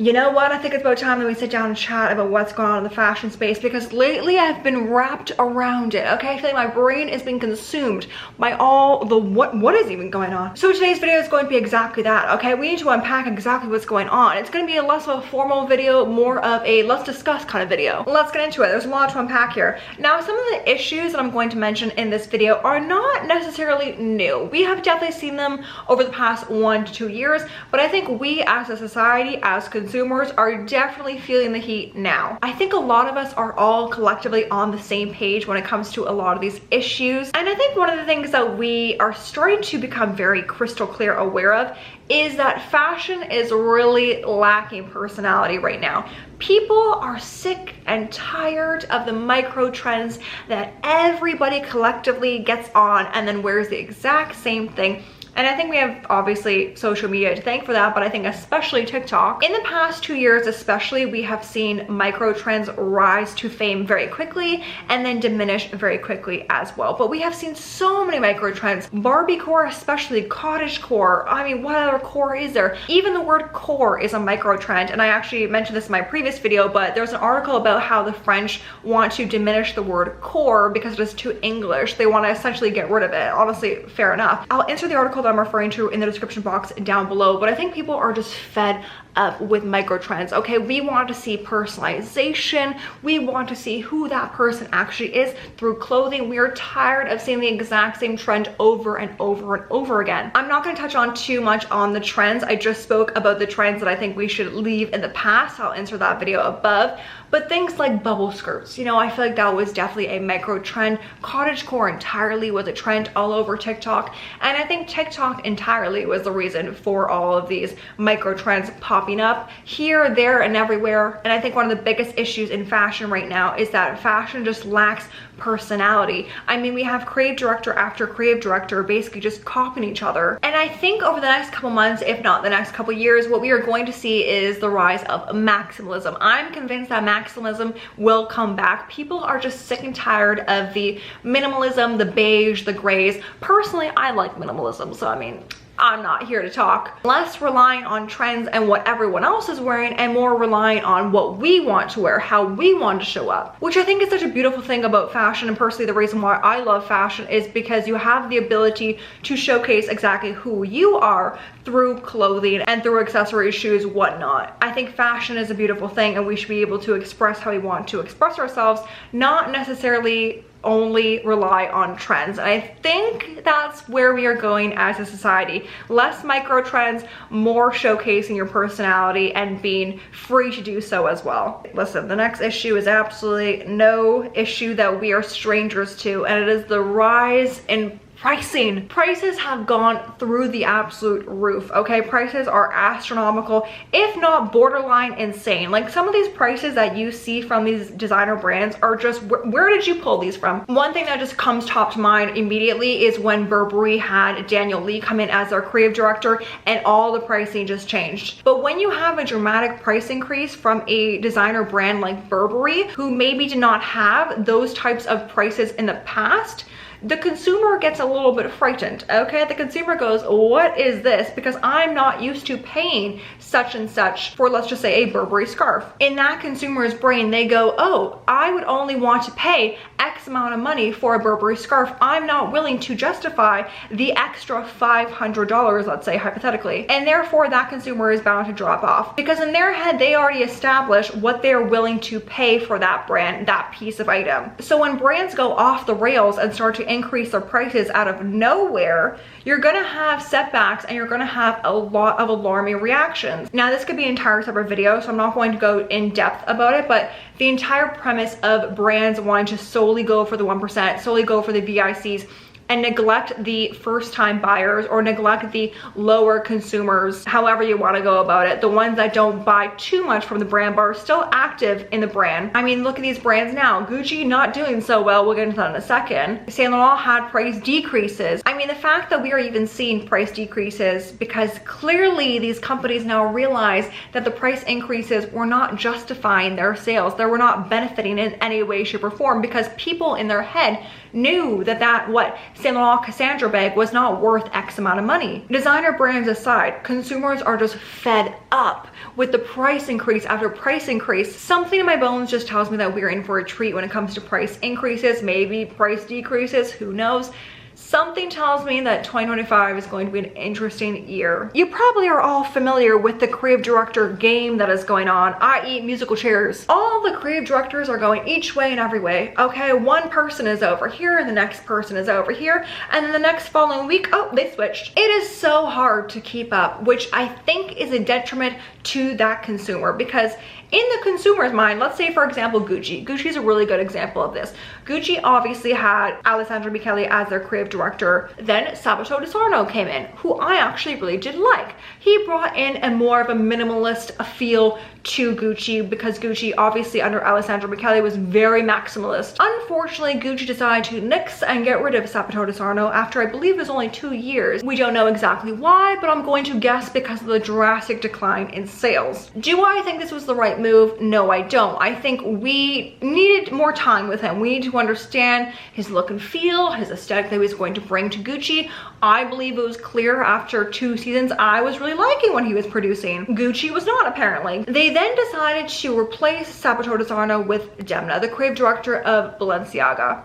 You know what? I think it's about time that we sit down and chat about what's going on in the fashion space, because lately I've been wrapped around it, okay? I feel like my brain is being consumed by all the what is even going on. So today's video is going to be exactly that, okay? We need to unpack exactly what's going on. It's going to be less of a formal video, more of a let's discuss kind of video. Let's get into it. There's a lot to unpack here. Now, some of the issues that I'm going to mention in this video are not necessarily new. We have definitely seen them over the past 1 to 2 years, but I think we as a society, as consumers, are definitely feeling the heat now. I think a lot of us are all collectively on the same page when it comes to a lot of these issues. And I think one of the things that we are starting to become very crystal clear aware of is that fashion is really lacking personality right now. People are sick and tired of the micro trends that everybody collectively gets on and then wears the exact same thing. And I think we have obviously social media to thank for that, but I think especially TikTok. In the past 2 years especially, we have seen micro trends rise to fame very quickly and then diminish very quickly as well. But we have seen so many micro trends, Barbiecore especially, cottagecore. I mean, what other core is there? Even the word core is a micro trend, and I actually mentioned this in my previous video, but there's an article about how the French want to diminish the word core because it is too English. They want to essentially get rid of it. Honestly, fair enough. I'll insert the article that I'm referring to in the description box down below, but I think people are just fed up with micro trends. Okay, we want to see personalization. We want to see who that person actually is through clothing. We are tired of seeing the exact same trend over and over and over again. I'm not going to touch on too much on the trends. I just spoke about the trends that I think we should leave in the past. I'll insert that video above. But things like bubble skirts, you know, I feel like that was definitely a micro trend. Cottagecore entirely was a trend all over TikTok. And I think TikTok entirely was the reason for all of these micro trends popping up here, there, and everywhere. And I think one of the biggest issues in fashion right now is that fashion just lacks personality. I mean, we have creative director after creative director basically just copying each other. And I think over the next couple months, if not the next couple years, what we are going to see is the rise of maximalism. I'm convinced that maximalism will come back. People are just sick and tired of the minimalism, the beige, the grays. Personally, I like minimalism, so I mean, I'm not here to talk. Less relying on trends and what everyone else is wearing, and more relying on what we want to wear, how we want to show up, which I think is such a beautiful thing about fashion. And personally, the reason why I love fashion is because you have the ability to showcase exactly who you are through clothing and through accessories, shoes, whatnot. I think fashion is a beautiful thing, and we should be able to express how we want to express ourselves, not necessarily only rely on trends. And I think that's where we are going as a society. Less micro trends, more showcasing your personality and being free to do so as well. Listen, the next issue is absolutely no issue that we are strangers to, and it is the rise in pricing. Prices have gone through the absolute roof, okay? Prices are astronomical, if not borderline insane. Like, some of these prices that you see from these designer brands are just, where did you pull these from? One thing that just comes top to mind immediately is when Burberry had Daniel Lee come in as their creative director, and all the pricing just changed. But when you have a dramatic price increase from a designer brand like Burberry, who maybe did not have those types of prices in the past, the consumer gets a little bit frightened, okay? The consumer goes, what is this? Because I'm not used to paying such and such for, let's just say, a Burberry scarf. In that consumer's brain, they go, oh, I would only want to pay X amount of money for a Burberry scarf. I'm not willing to justify the extra $500, let's say, hypothetically. And therefore, that consumer is bound to drop off. Because in their head, they already established what they're willing to pay for that brand, that piece of item. So when brands go off the rails and start to increase their prices out of nowhere, you're gonna have setbacks and you're gonna have a lot of alarming reactions. Now, this could be an entire separate video, so I'm not going to go in depth about it, but the entire premise of brands wanting to solely go for the 1%, solely go for the VICs, and neglect the first-time buyers or neglect the lower consumers, however you want to go about it, the ones that don't buy too much from the brand but are still active in the brand. I mean, look at these brands now. Gucci not doing so well, we'll get into that in a second. Saint Laurent had price decreases. I mean, the fact that we are even seeing price decreases because clearly these companies now realize that the price increases were not justifying their sales. They were not benefiting in any way, shape, or form, because people in their head knew that what Saint Laurent Cassandra bag was not worth X amount of money. Designer brands aside, consumers are just fed up with the price increase after price increase. Something in my bones just tells me that we're in for a treat when it comes to price increases, maybe price decreases, who knows. Something tells me that 2025 is going to be an interesting year. You probably are all familiar with the creative director game that is going on, i.e. musical chairs. All the creative directors are going each way and every way. Okay, one person is over here and the next person is over here, and then the next following week, oh, they switched. It is so hard to keep up, which I think is a detriment to that consumer, because in the consumer's mind, let's say for example Gucci. Gucci is a really good example of this. Gucci obviously had Alessandro Michele as their creative director. Then Sabato De Sarno came in, who I actually really did like. He brought in a more of a minimalist feel to Gucci, because Gucci obviously under Alessandro Michele was very maximalist. Unfortunately, Gucci decided to nix and get rid of Sabato De Sarno after I believe it was only 2 years. We don't know exactly why, but I'm going to guess because of the drastic decline in sales. Do I think this was the right move? No, I don't. I think we needed more time with him. We need to understand his look and feel, his aesthetic that he was going to bring to Gucci. I believe it was clear after 2 seasons I was really liking what he was producing. Gucci was not, apparently. They then decided to replace Sabato De Sarno with Demna, the creative director of Balenciaga.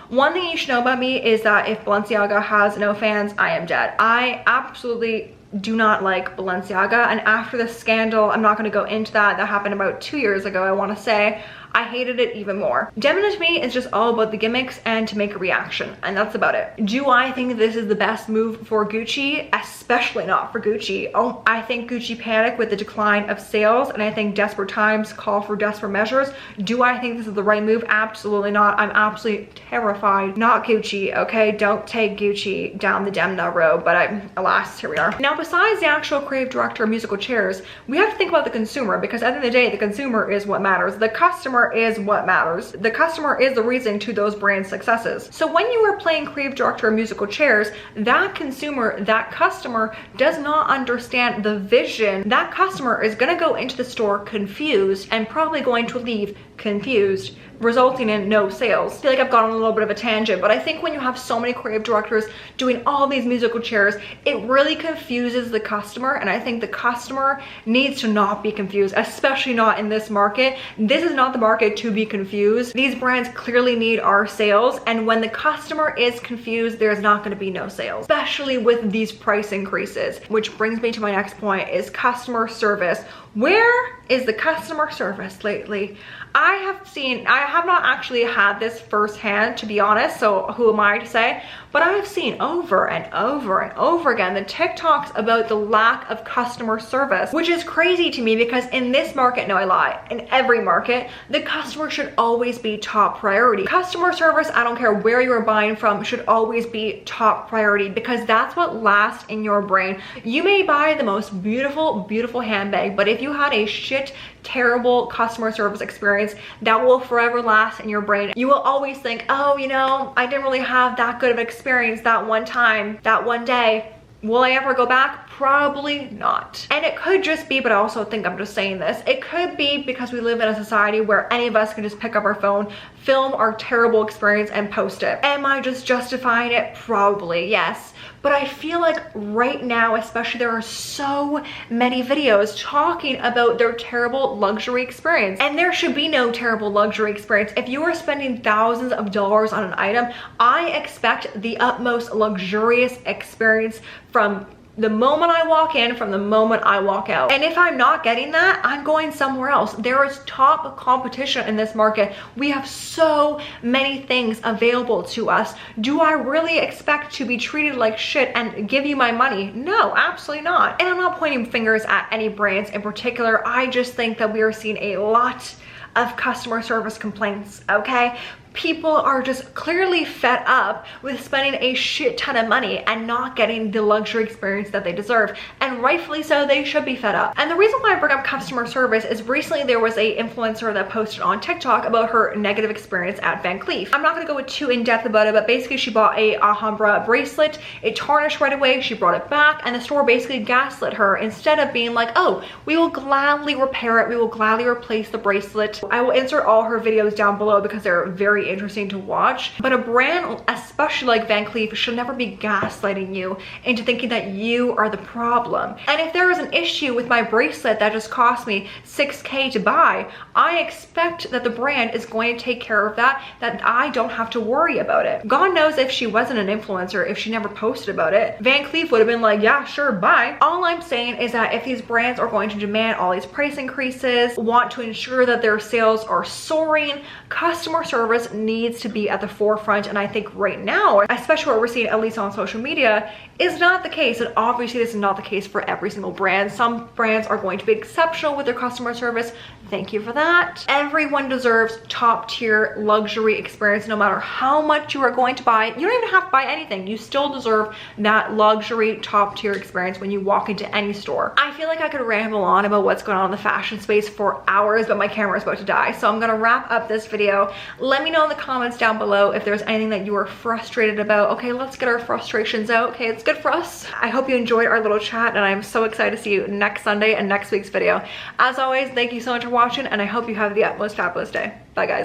One thing you should know about me is that if Balenciaga has no fans, I am dead. I absolutely do not like Balenciaga, and after the scandal, I'm not going to go into that happened about 2 years ago, I want to say, I hated it even more. Demna to me is just all about the gimmicks and to make a reaction, and that's about it. Do I think this is the best move for Gucci? Especially not for Gucci. Oh, I think Gucci panicked with the decline of sales, and I think desperate times call for desperate measures. Do I think this is the right move? Absolutely not. I'm absolutely terrified. Not Gucci, okay? Don't take Gucci down the Demna road, but alas, here we are. Now, besides the actual creative director of musical chairs, we have to think about the consumer, because at the end of the day, the consumer is what matters. The customer is what matters. The customer is the reason to those brand successes. So when you are playing creative director of musical chairs, that consumer, that customer does not understand the vision. That customer is going to go into the store confused and probably going to leave confused, resulting in no sales. I feel like I've gone on a little bit of a tangent, but I think when you have so many creative directors doing all these musical chairs, it really confuses the customer, and I think the customer needs to not be confused, especially not in this market. This is not the market to be confused. These brands clearly need our sales, and when the customer is confused, there's not going to be no sales, especially with these price increases. Which brings me to my next point, is customer service. Where is the customer service lately? I have not actually had this firsthand, to be honest, so who am I to say? But I have seen over and over and over again the TikToks about the lack of customer service, which is crazy to me, because in this market, no, I lie, in every market, the customer should always be top priority. Customer service, I don't care where you're buying from, should always be top priority, because that's what lasts in your brain. You may buy the most beautiful, beautiful handbag, but if you had a shit, terrible customer service experience, that will forever last in your brain. You will always think, oh, you know, I didn't really have that good of an experience that one time, that one day. Will I ever go back? Probably not. And it could just be, but I also think I'm just saying this, it could be because we live in a society where any of us can just pick up our phone, film our terrible experience, and post it. Am I just justifying it? Probably, yes. But I feel like right now, especially, there are so many videos talking about their terrible luxury experience. And there should be no terrible luxury experience. If you are spending thousands of dollars on an item, I expect the utmost luxurious experience from the moment I walk in, from the moment I walk out. And if I'm not getting that, I'm going somewhere else. There is top competition in this market. We have so many things available to us. Do I really expect to be treated like shit and give you my money? No, absolutely not. And I'm not pointing fingers at any brands in particular. I just think that we are seeing a lot of customer service complaints, okay? People are just clearly fed up with spending a shit ton of money and not getting the luxury experience that they deserve. And rightfully so, they should be fed up. And the reason why I bring up customer service is recently there was a influencer that posted on TikTok about her negative experience at Van Cleef. I'm not gonna go too in depth about it, but basically she bought a Alhambra bracelet. It tarnished right away. She brought it back, and the store basically gaslit her instead of being like, oh, we will gladly repair it. We will gladly replace the bracelet. I will insert all her videos down below because they're very very interesting to watch. But a brand, especially like Van Cleef, should never be gaslighting you into thinking that you are the problem. And if there is an issue with my bracelet that just cost me $6K to buy, I expect that the brand is going to take care of that I don't have to worry about it. God knows if she wasn't an influencer, if she never posted about it, Van Cleef would have been like, yeah, sure, bye. All I'm saying is that if these brands are going to demand all these price increases, want to ensure that their sales are soaring, customer service needs to be at the forefront. And I think right now, especially what we're seeing at least on social media, is not the case. And obviously this is not the case for every single brand. Some brands are going to be exceptional with their customer service. Thank you for that. Everyone deserves top tier luxury experience, no matter how much you are going to buy. You don't even have to buy anything. You still deserve that luxury top tier experience when you walk into any store. I feel like I could ramble on about what's going on in the fashion space for hours, but my camera is about to die. So I'm gonna wrap up this video. Let me know in the comments down below if there's anything that you are frustrated about. Okay, let's get our frustrations out. Okay, it's good for us. I hope you enjoyed our little chat, and I'm so excited to see you next Sunday and next week's video. As always, thank you so much for watching, and I hope you have the utmost fabulous day. Bye guys.